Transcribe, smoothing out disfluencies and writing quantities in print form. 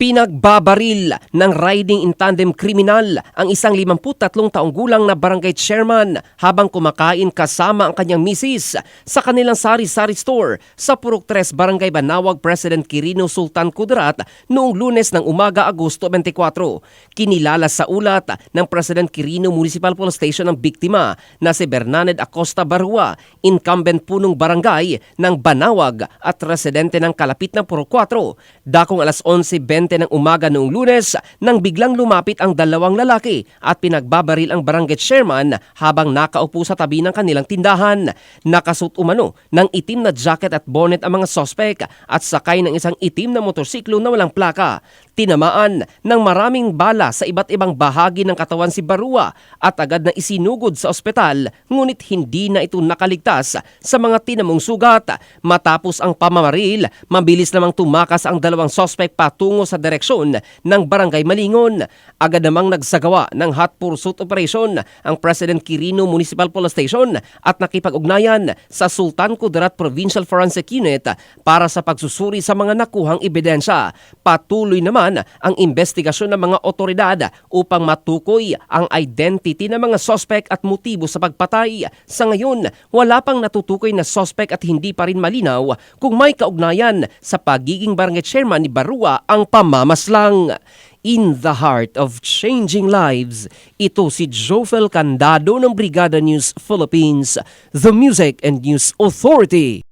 Pinagbabaril ng riding in tandem kriminal ang isang 53 taong gulang na barangay chairman habang kumakain kasama ang kanyang misis sa kanilang sari-sari store sa Purok 3, Barangay Banawag, President Quirino Sultan Kudarat noong Lunes ng umaga, Agosto 24. Kinilala sa ulat ng President Quirino Municipal Police Station ang biktima na si Bernaned Acosta Barua, incumbent punong barangay ng Banawag at residente ng kalapit na Purok 4. Dakong alas 11:20 ng umaga noong Lunes nang biglang lumapit ang dalawang lalaki at pinagbabaril ang barangay chairman habang nakaupo sa tabi ng kanilang tindahan. Nakasuot umano ng itim na jacket at bonnet ang mga sospek at sakay ng isang itim na motorsiklo na walang plaka. Tinamaan ng maraming bala sa iba't ibang bahagi ng katawan si Barua at agad na isinugod sa ospital, ngunit hindi na ito nakaligtas sa mga tinamong sugat. Matapos ang pamamaril, mabilis namang tumakas ang dalawang sospek patungo sa direksyon ng Barangay Malingon. Agad namang nagsagawa ng hot pursuit operation ang President Quirino Municipal Police Station at nakipag-ugnayan sa Sultan Kudarat Provincial Forensic Unit para sa pagsusuri sa mga nakuhang ebidensya. Patuloy naman ang investigasyon ng mga otoridad upang matukoy ang identity ng mga sospek at motibo sa pagpatay. Sa ngayon, wala pang natutukoy na sospek at hindi pa rin malinaw kung may kaugnayan sa pagiging barangay chairman ni Barua ang pamamaslang. In the heart of changing lives, ito si Jofel Candado ng Brigada News Philippines, the Music and News Authority.